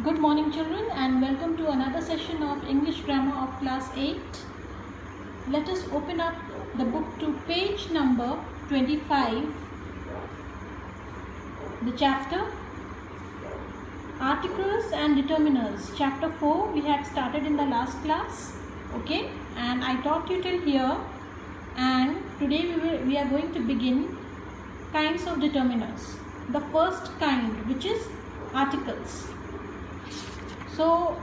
Good morning children and welcome to another session of English Grammar of class 8. Let us open up the book to page number 25, the chapter Articles and Determiners. Chapter 4 we had started in the last class, okay, and I taught you till here, and today we are going to begin kinds of determiners. The first kind, which is articles. So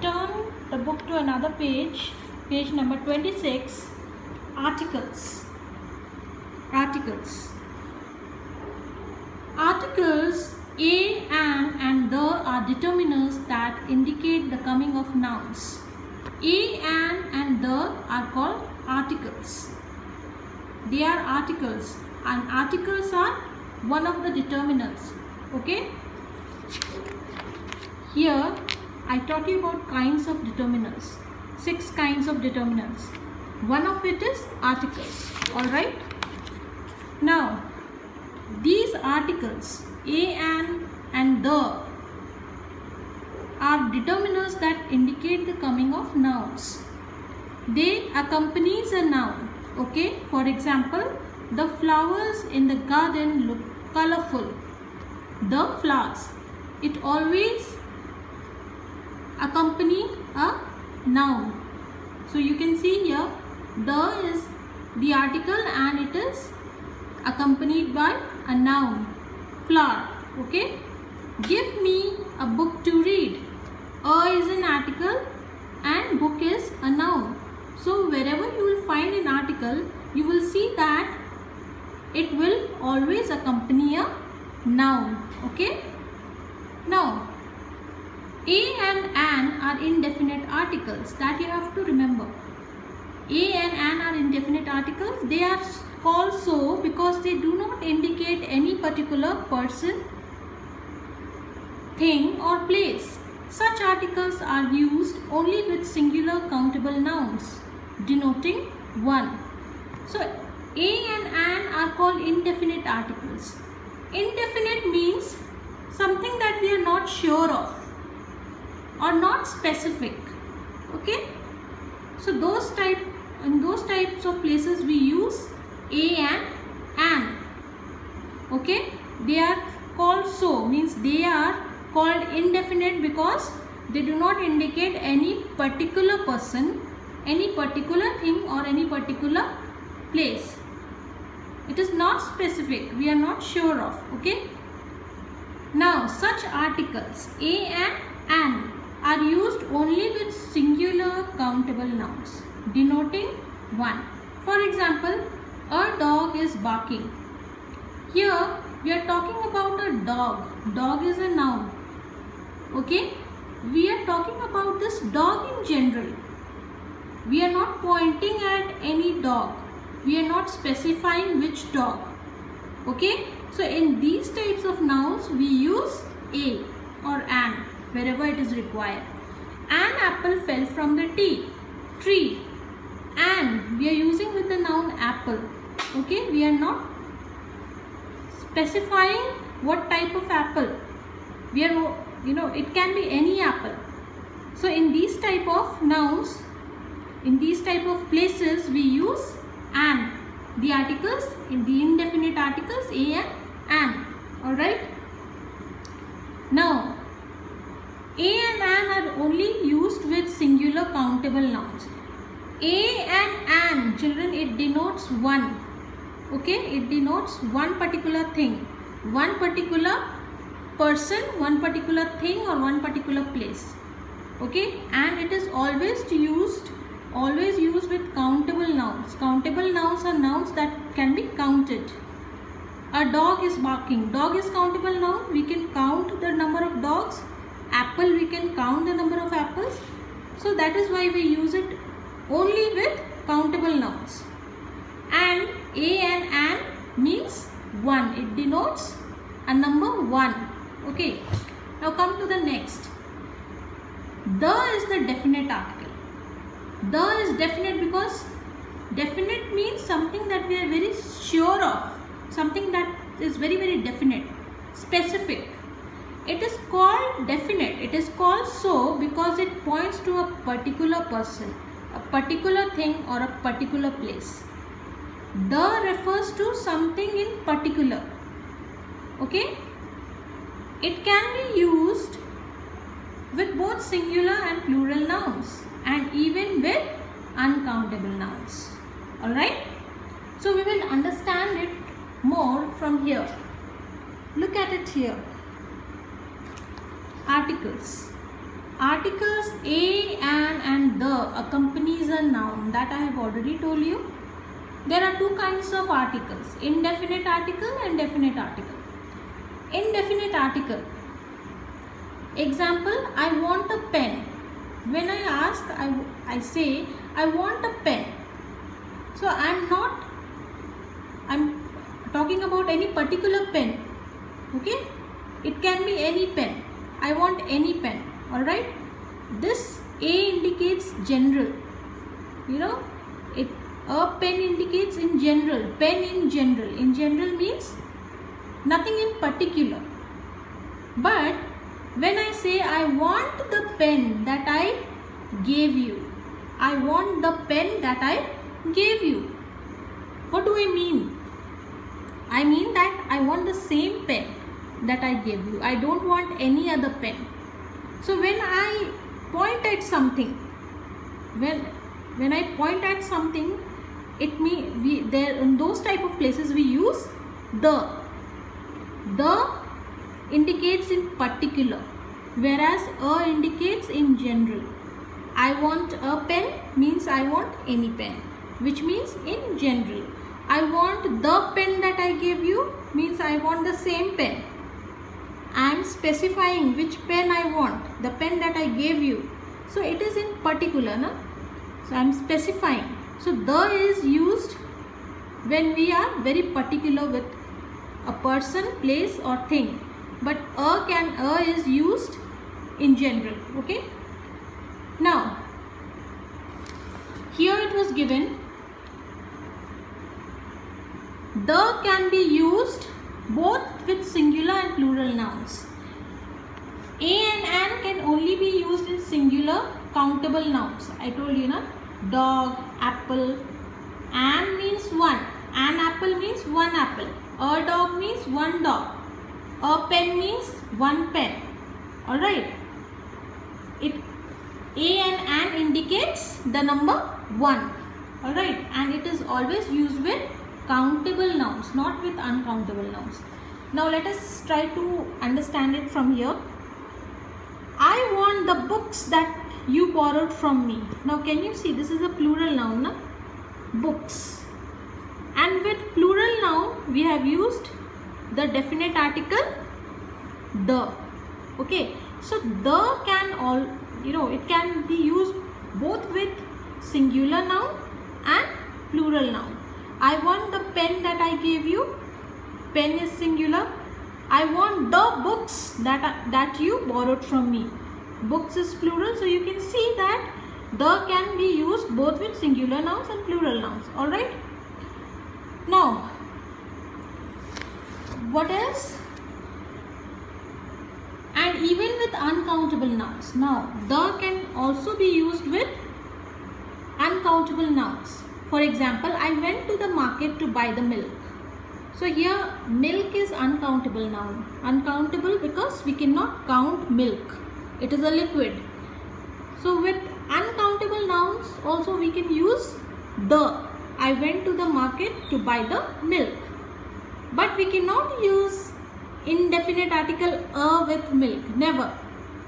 turn the book to another page, page number 26, articles. Articles. Articles a, an and the are determiners that indicate the coming of nouns. A, an and the are called articles. They are articles, and articles are one of the determiners. Okay. Here I taught you about kinds of determiners. 6 kinds of determiners. One of it is articles. Alright. Now, these articles, a, an and the, are determiners that indicate the coming of nouns. They accompanies a noun. Okay. For example, the flowers in the garden look colorful. The flowers. It always accompany a noun. So you can see here, the is the article and it is accompanied by a noun, flower. Okay. Give me a book to read. A is an article and book is a noun. So wherever you will find an article, you will see that it will always accompany a noun. Okay. Now, a and an are indefinite articles, that you have to remember. A and an are indefinite articles. They are called so because they do not indicate any particular person, thing or place. Such articles are used only with singular countable nouns denoting one. So a and an are called indefinite articles. Indefinite means something that we are not sure of or not specific. Okay. So in those types of places we use a and an. Okay. They are called so, means they are called indefinite because they do not indicate any particular person, any particular thing or any particular place. It is not specific, we are not sure of. Okay. Now such articles a and an are used only with singular countable nouns denoting one. For example, a dog is barking. Here we are talking about a dog. Dog is a noun. Okay. We are talking about this dog in general. We are not pointing at any dog. We are not specifying which dog. Okay. So in these types of nouns we use a or an wherever it is required. An apple fell from the tree. An we are using with the noun apple. Okay. We are not specifying what type of apple. We are, it can be any apple. So in these type of nouns, in these type of places we use an. The articles, in the indefinite articles a and an. Alright. Now, a and an are only used with singular countable nouns. A and an, children, it denotes one. Okay. It denotes one particular thing, one particular person, one particular thing or one particular place. Okay. And it is always used with countable nouns. Countable nouns are nouns that can be counted. A dog is barking. Dog is countable noun. We can count the number of dogs. Apple, we can count the number of apples. So that is why we use it only with countable nouns. And a and an means one. It denotes a number 1. Okay. Now come to the next. The is the definite article. The is definite because definite means something that we are very sure of, something that is very, very definite, specific. It is called called definite. It is called so because it points to a particular person, a particular thing, or a particular place. The refers to something in particular. Okay? It can be used with both singular and plural nouns, and even with uncountable nouns. Alright? So we will understand it more from here. Look at it here. Articles. Articles a, an and the accompanies a noun. That I have already told you. There are two kinds of articles, indefinite article and definite article. Indefinite article. Example, I want a pen. When I ask, I say, I want a pen. So I'm talking about any particular pen. Okay? It can be any pen. I want any pen. Alright? This A indicates general. You know, a pen indicates in general. Pen in general. In general means nothing in particular. But when I say I want the pen that I gave you, I want the pen that I gave you. What do I mean? I mean that I want the same pen that I gave you. I don't want any other pen. So when I point at something, when I point at something, it means there in those type of places we use the. The indicates in particular, whereas a indicates in general. I want a pen means I want any pen, which means in general. I want the pen that I gave you means I want the same pen. I am specifying which pen I want, the pen that I gave you. So it is in particular, na? So I am specifying. So the is used when we are very particular with a person, place or thing. But a is used in general. Okay. Now, here it was given, the can be used both with singular and plural nouns. A and an can only be used in singular countable nouns. I told you, na? Dog, apple. An means one. An apple means one apple. A dog means one dog. A pen means one pen. Alright. A and an indicates the number 1. Alright. And it is always used with countable nouns, not with uncountable nouns. Now let us try to understand it from here. I want the books that you borrowed from me. Now can you see this is a plural noun, na? Books. And with plural noun we have used the definite article the. Okay, so the can it can be used both with singular noun and plural noun. I want the pen that I gave you. Pen is singular. I want the books that you borrowed from me. Books is plural, so you can see that the can be used both with singular nouns and plural nouns. Alright. Now, what else? And even with uncountable nouns. Now, the can also be used with uncountable nouns. For example, I went to the market to buy the milk. So here milk is uncountable noun. Uncountable because we cannot count milk. It is a liquid. So with uncountable nouns also we can use the. I went to the market to buy the milk. But we cannot use indefinite article a with milk. Never.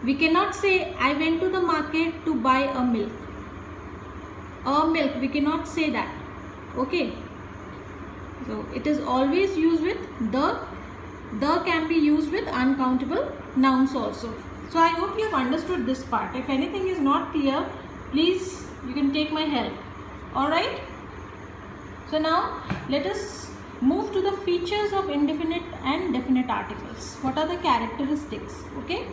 We cannot say I went to the market to buy a milk. A milk. We cannot say that. Okay. So it is always used with the. The can be used with uncountable nouns also. So I hope you have understood this part. If anything is not clear, please you can take my help. Alright. So now let us move to the features of indefinite and definite articles. What are the characteristics? Okay.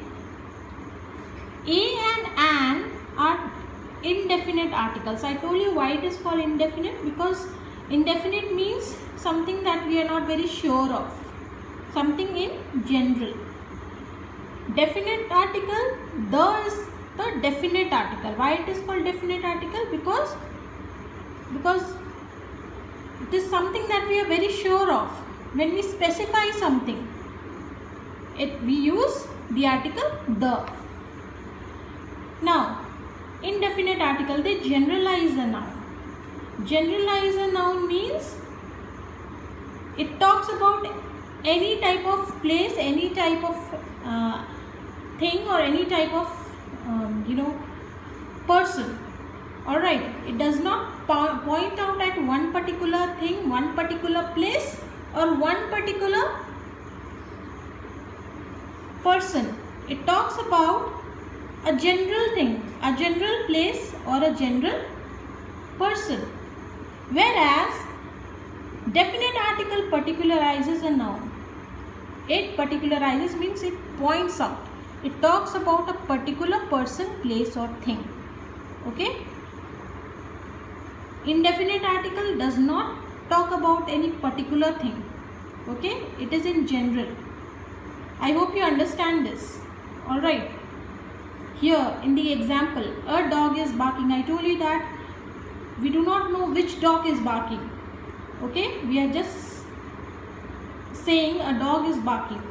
A and an are indefinite articles. I told you why it is called indefinite, because indefinite means something that we are not very sure of, something in general. Definite article, the is the definite article. Why it is called definite article? Because it is something that we are very sure of. When we specify something, we use the article the. Now, indefinite article, they generalize a noun. Generalize a noun means it talks about any type of place, any type of thing, or any type of person. Alright, it does not point out at one particular thing, one particular place, or one particular person. It talks about a general thing, a general place, or a general person. Whereas definite article particularizes a noun. It particularizes means it points out. It talks about a particular person, place, or thing. Okay? Indefinite article does not talk about any particular thing. Okay? It is in general. I hope you understand this. Alright. Here in the example, a dog is barking. I told you that we do not know which dog is barking. Okay? We are just saying a dog is barking.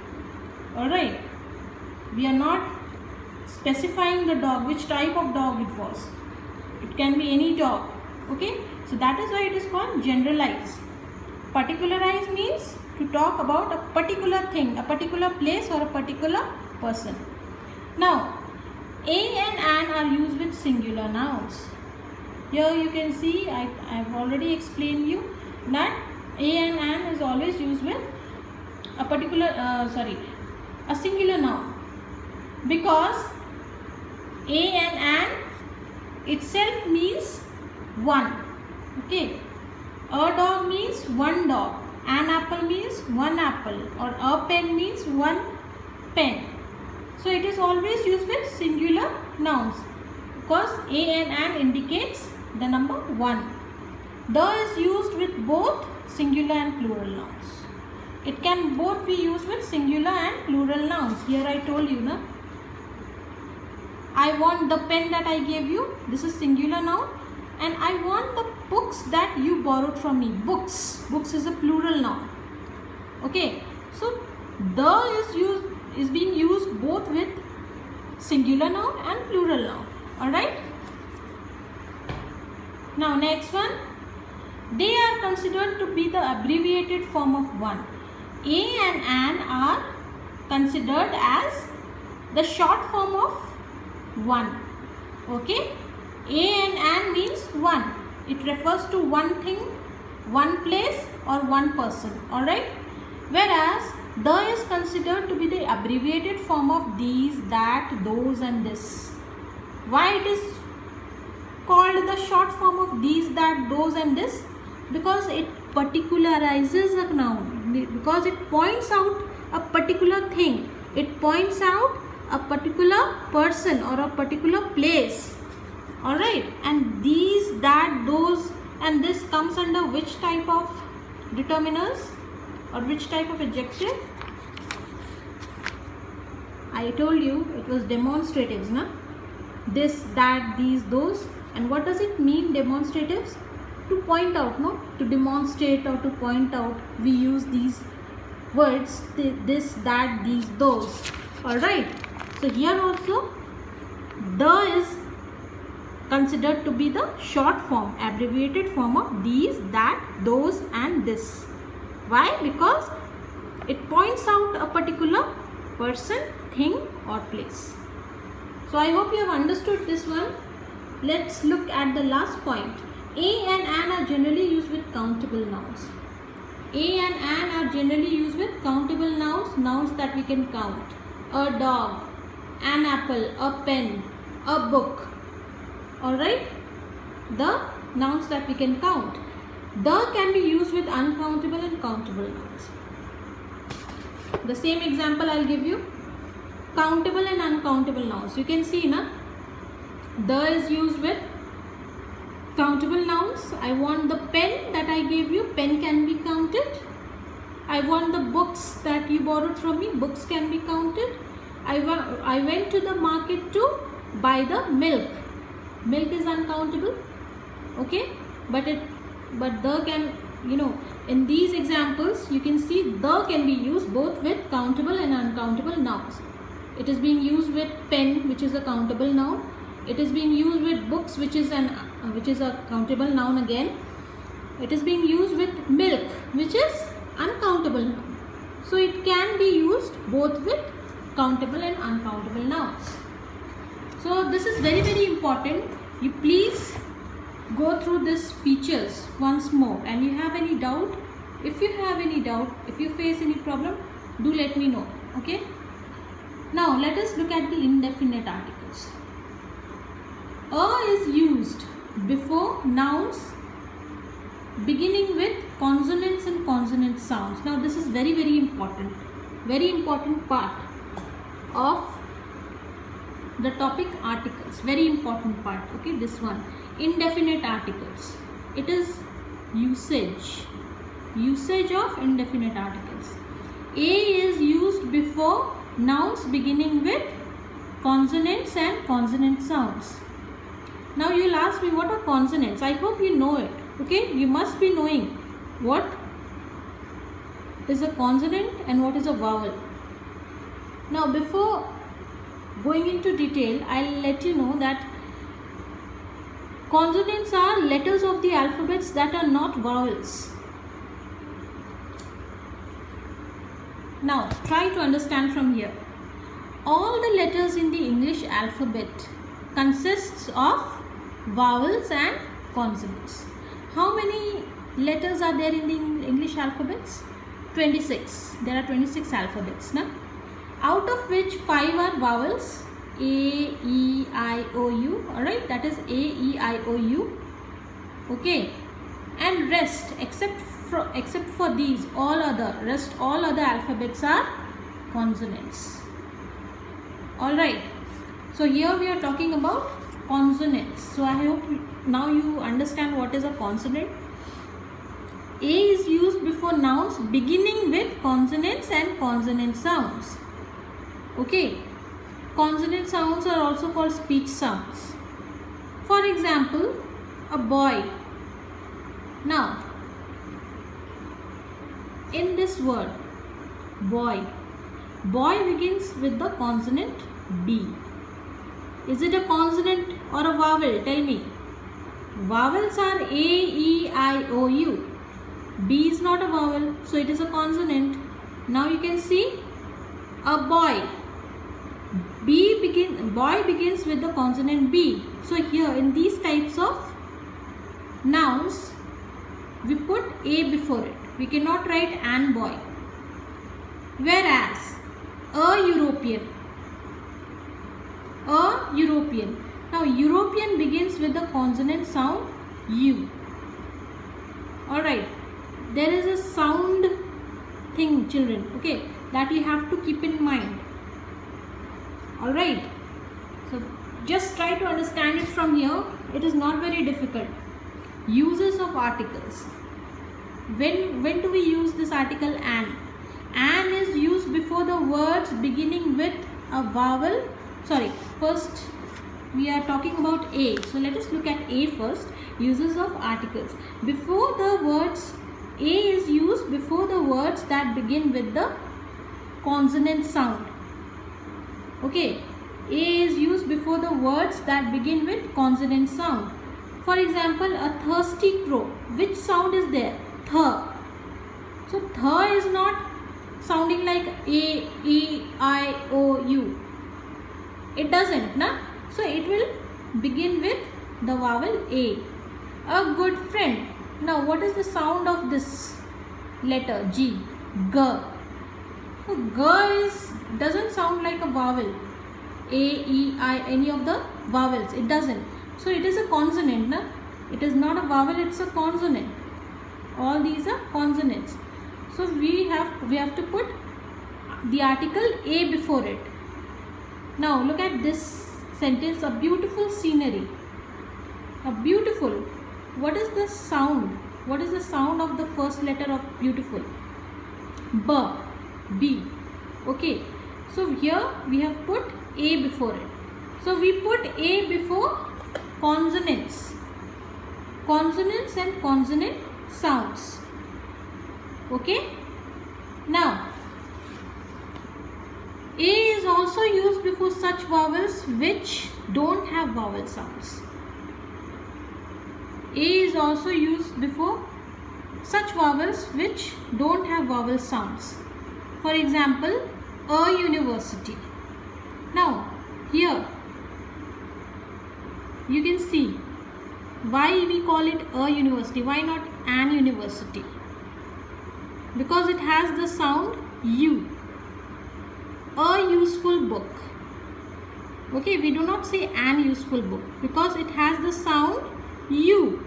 Alright? We are not specifying the dog, which type of dog it was. It can be any dog. Okay? So that is why it is called generalized. Particularize means to talk about a particular thing, a particular place, or a particular person. Now, a and an are used with singular nouns. Here you can see I have already explained you that a and an is always used with a particular a singular noun, because a and an itself means one. Okay, a dog means one dog, an apple means one apple, or a pen means one pen. So it is always used with singular nouns because a and an indicates the number 1. The is used with both singular and plural nouns. It can both be used with singular and plural nouns. Here I told you, na, I want the pen that I gave you. This is singular noun. And I want the books that you borrowed from me. Books. Books is a plural noun. Okay. So the is being used both with singular noun and plural noun. Alright. Now next one. They are considered to be the abbreviated form of one. A and an are considered as the short form of one. Okay. A and an means one. It refers to one thing, one place, or one person. Alright. Whereas the is considered to be the abbreviated form of these, that, those, and this. Why it is called the short form of these, that, those, and this? Because it particularizes a noun. Because it points out a particular thing. It points out a particular person or a particular place. Alright, and these, that, those, and this comes under which type of determiners or which type of adjective? I told you it was demonstratives, na? This, that, these, those. And what does it mean, demonstratives? To point out, no? To demonstrate or to point out, we use these words, this, that, these, those. Alright, so here also the is considered to be the short form, abbreviated form of these, that, those, and this. Why? Because it points out a particular person, thing, or place. So I hope you have understood this one. Let's look at the last point. A and an are generally used with countable nouns. A and an are generally used with countable nouns, nouns that we can count. A dog, an apple, a pen, a book. Alright, the nouns that we can count. The can be used with uncountable and countable nouns. The same example I'll give you. Countable and uncountable nouns. You can see, na? The is used with countable nouns. I want the pen that I gave you. Pen can be counted. I want the books that you borrowed from me. Books can be counted. I went to the market to buy the milk. Milk is uncountable, okay, but the can, in these examples you can see the can be used both with countable and uncountable nouns. It is being used with pen, which is a countable noun. It is being used with books, which is a countable noun again. It is being used with milk, which is uncountable noun. So it can be used both with countable and uncountable nouns. So this is very, very important. You please go through these features once more, and you have any doubt, if you have any doubt, if you face any problem, do let me know, okay. Now let us look at the indefinite articles. Is used before nouns beginning with consonants and consonant sounds. Now this is very, very important part of the topic articles, very important part, okay. This one, indefinite articles, it is usage of indefinite articles. A is used before nouns beginning with consonants and consonant sounds. Now you will ask me, what are consonants? I hope you know it, okay. You must be knowing what is a consonant and what is a vowel. Now before going into detail, I'll let you know that consonants are letters of the alphabets that are not vowels. Now try to understand from here. All the letters in the English alphabet consists of vowels and consonants. How many letters are there in the English alphabets? 26. There are 26 alphabets, na? Out of which 5 are vowels, A, E, I, O, U, alright, that is A, E, I, O, U, okay, and rest, except for these, all other alphabets are consonants, alright. So here we are talking about consonants. So I hope now you understand what is a consonant. A is used before nouns beginning with consonants and consonant sounds. Okay, consonant sounds are also called speech sounds. For example, a boy. Now, in this word, boy begins with the consonant B. Is it a consonant or a vowel? Tell me. Vowels are A, E, I, O, U. B is not a vowel, so it is a consonant. Now you can see a boy. Boy begins with the consonant B. So here in these types of nouns, we put A before it. We cannot write an boy. Whereas a European. Now European begins with the consonant sound U. Alright. There is a sound thing, children, okay, that you have to keep in mind. Alright. So just try to understand it from here. It is not very difficult. Uses of articles. When do we use this article an? An is used before the words beginning with a vowel. Sorry, first we are talking about A. So let us look at A first. Uses of articles. Before the words, A is used before the words that begin with the consonant sound. Okay, A is used before the words that begin with consonant sound. For example, a thirsty crow. Which sound is there? Th. So th is not sounding like A, E, I, O, U. It doesn't, na? So it will begin with the vowel A. A good friend. Now what is the sound of this letter G? G. So G doesn't sound like a vowel. A, E, I, any of the vowels. It doesn't. So it is a consonant, na? It is not a vowel, it's a consonant. All these are consonants. So we have to put the article A before it. Now look at this sentence, a beautiful scenery. A beautiful. What is the sound? What is the sound of the first letter of beautiful? B. B. Okay. So here we have put A before it. So we put A before consonants. Consonants and consonant sounds. Okay. Now A is also used before such vowels which don't have vowel sounds. A is also used before such vowels which don't have vowel sounds. For example, a university. Now here you can see why we call it a university. Why not an university? Because it has the sound U. A useful book. Okay, we do not say an useful book because it has the sound U.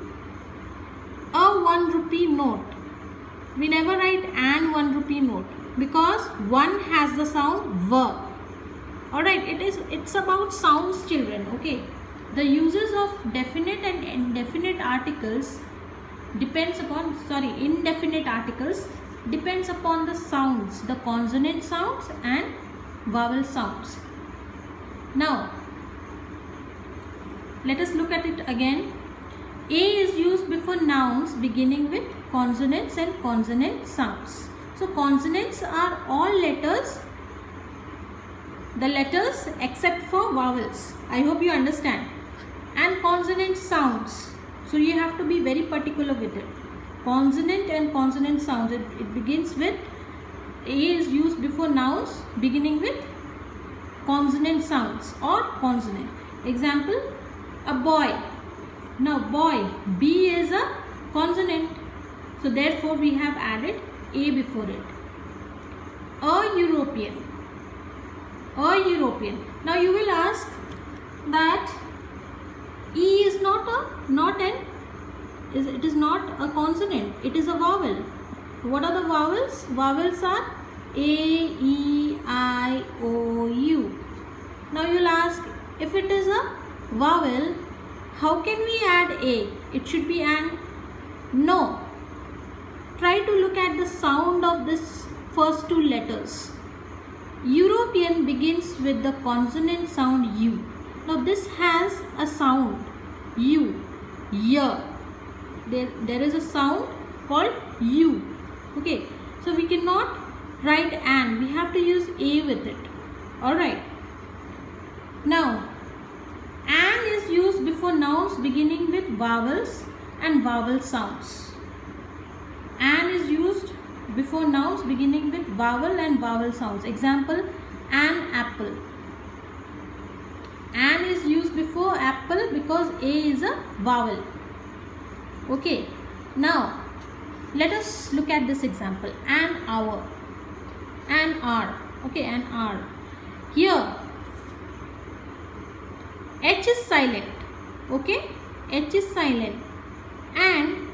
A 1 rupee note. We never write an 1 rupee note because 1 has the sound V. Alright, it's about sounds, children. Okay, the uses of definite and indefinite articles indefinite articles depends upon the sounds, the consonant sounds and vowel sounds. Now let us look at it again. A is used before nouns beginning with consonants and consonant sounds. So consonants are all letters, the letters except for vowels. I hope you understand. And consonant sounds. So you have to be very particular with it. Consonant and consonant sounds. It begins with A is used before nouns beginning with consonant sounds or consonant. Example, a boy. Now boy, B is a consonant. So therefore we have added A before it. A European. A European. Now you will ask that E is it is not a consonant, it is a vowel. What are the vowels? Vowels are A, E, I, O, U. Now you will ask, if it is a vowel, how can we add A? It should be an. No. Try to look at the sound of this first two letters. European begins with the consonant sound U. Now this has a sound U. Y. There is a sound called U. Okay. So we cannot write an. We have to use A with it. Alright. Now an is used before nouns beginning with vowels and vowel sounds. An is used before nouns beginning with vowel and vowel sounds. Example, an apple. An is used before apple because A is a vowel. Okay. Now let us look at this example. An hour. An hour. Okay, an hour. Here H is silent. Okay, H is silent, and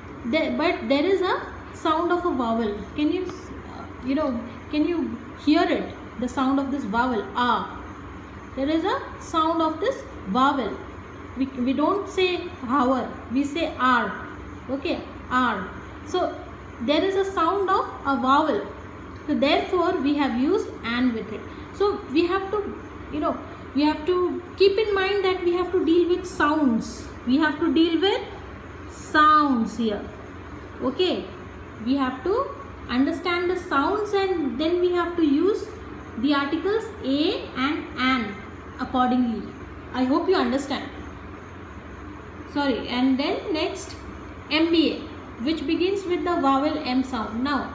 but there is a sound of a vowel. Can you can you hear it? The sound of this vowel A. There is a sound of this vowel. We don't say hour. We say R. Okay, R. So there is a sound of a vowel. So therefore we have used an with it. So we have to we have to keep in mind that we have to deal with sounds. We have to deal with sounds here. Okay, we have to understand the sounds and then we have to use the articles A and an accordingly. I hope you understand. Sorry, and then next MBA, which begins with the vowel M sound. Now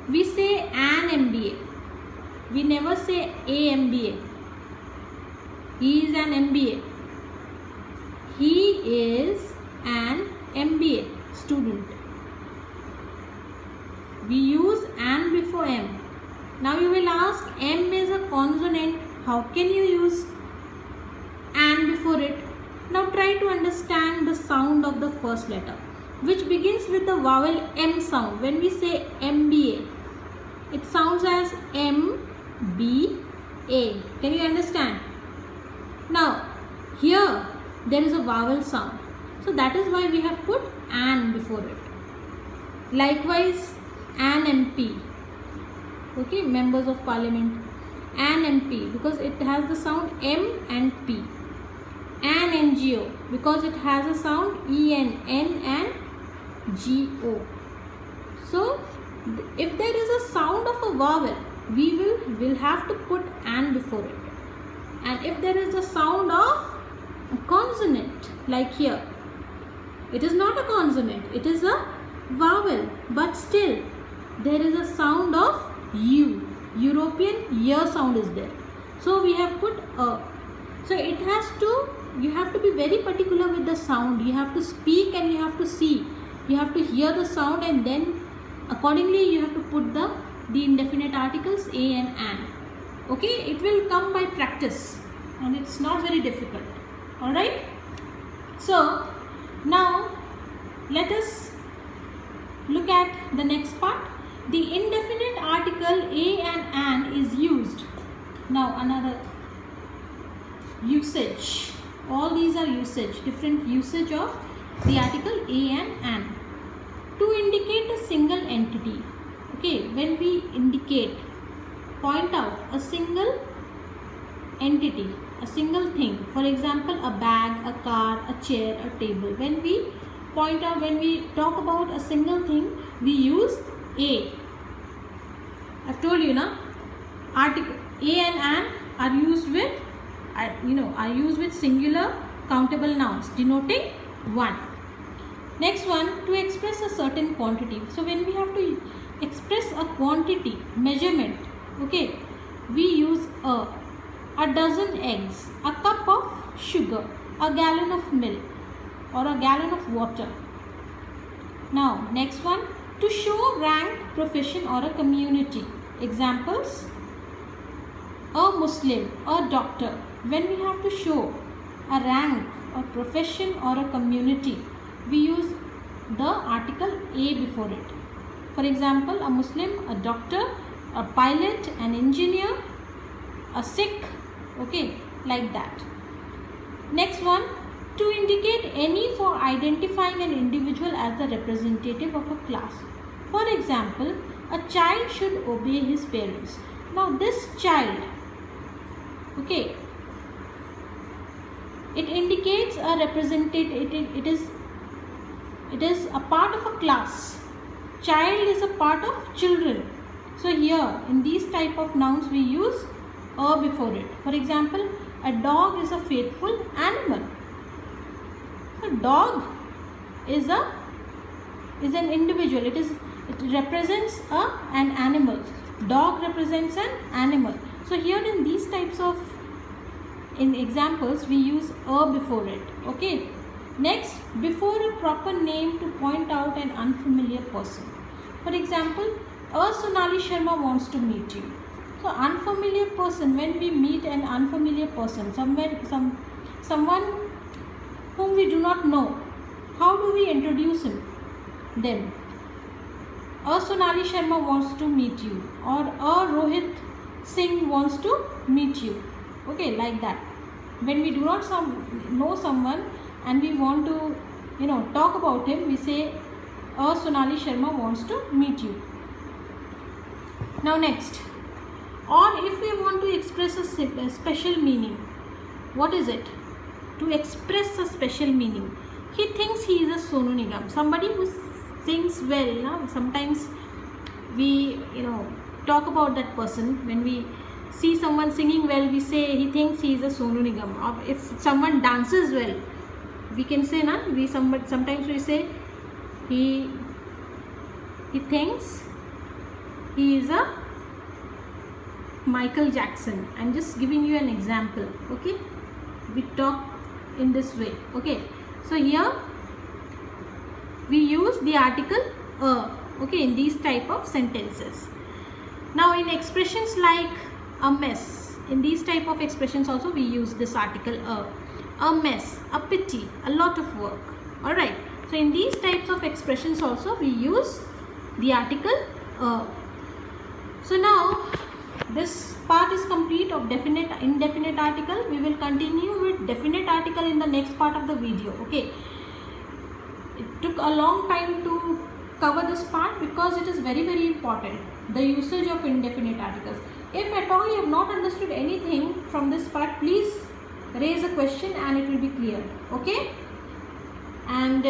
we say an MBA. We never say a MBA. He is an MBA. He is an MBA student. We use an before M. Now you will ask, M is a consonant. How can you use an before it? Now try to understand the sound of the first letter, which begins with the vowel M sound. When we say MBA, it sounds as MBA. Can you understand? Now here there is a vowel sound. So that is why we have put an before it. Likewise, an MP. Okay, members of parliament. An MP because it has the sound M and P. An NGO because it has a sound EN, N and GO. So if there is a sound of a vowel, we will have to put an before it. And if there is a sound of a consonant, like here, it is not a consonant, it is a vowel, but still there is a sound of U. European Y sound is there. So we have put a. So it has to, you have to be very particular with the sound. You have to speak and you have to see. You have to hear the sound and then accordingly you have to put the indefinite articles a and an. Okay, it will come by practice and it's not very difficult. Alright. So now let us look at the next part. The indefinite article a and an is used. Now another usage. All these are usage, different usage of the article a and an. To indicate a single entity. Okay, when we indicate, point out a single entity, a single thing. For example, a bag, a car, a chair, a table. When we point out, when we talk about a single thing, we use a. I've told you now, article a and an are used with, are used with singular countable nouns denoting one. Next one, to express a certain quantity. So when we have to express a quantity, measurement, okay, we use a dozen eggs, a cup of sugar, a gallon of milk, or a gallon of water. Now next one, to show rank, profession, or a community. Examples, a Muslim, a doctor. When we have to show a rank, a profession, or a community, we use the article a before it. For example, a Muslim, a doctor, a pilot, an engineer, a Sikh, okay, like that. Next one, to indicate any for identifying an individual as the representative of a class. For example, a child should obey his parents. Now this child, okay, it indicates a representative, it is a part of a class. Child is a part of children. So here in these type of nouns we use a before it. For example, a dog is a faithful animal. A dog is an individual. It represents an animal. Dog represents an animal. So here in these types of examples we use a before it. Okay. Next, before a proper name to point out an unfamiliar person. For example, a Sonali Sharma wants to meet you. So unfamiliar person, when we meet an unfamiliar person, someone whom we do not know, how do we introduce them? A Sonali Sharma wants to meet you, or a Rohit Singh wants to meet you. Okay, like that. When we do not know someone and we want to, talk about him, we say a Sonali Sharma wants to meet you. Now next, or if we want to express a special meaning, what is it? To express a special meaning. He thinks he is a Sonu Nigam. Somebody who sings well, sometimes we, talk about that person. When we see someone singing well, we say he thinks he is a Sonu Nigam. Or if someone dances well, we can say, sometimes we say he thinks he is a Michael Jackson. I'm just giving you an example. Okay, we talk in this way. Okay, so here we use the article a, okay, in these type of sentences. Now in expressions like a mess, in these type of expressions also we use this article a mess, a pity, a lot of work. Alright, so in these types of expressions also we use the article a. So now this part is complete of definite, indefinite article. We will continue with definite article in the next part of the video. Okay, it took a long time to cover this part because it is very, very important, the usage of indefinite articles. If at all you have not understood anything from this part, please raise a question and it will be clear. Okay? And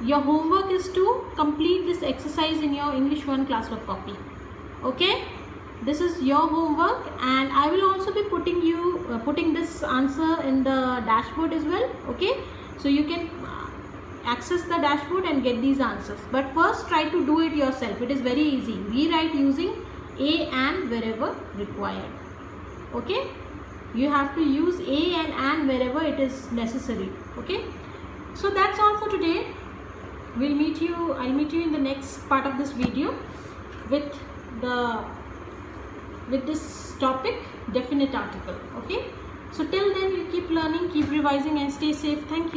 your homework is to complete this exercise in your English 1 classwork copy. Okay? This is your homework, and I will also be putting this answer in the dashboard as well. Okay? So you can access the dashboard and get these answers. But first try to do it yourself. It is very easy. Rewrite using a and wherever required. Okay? You have to use a and wherever it is necessary. Okay? So that's all for today. I'll meet you in the next part of this video with this topic, definite article. Okay? So till then, you keep learning, keep revising, and stay safe. Thank you.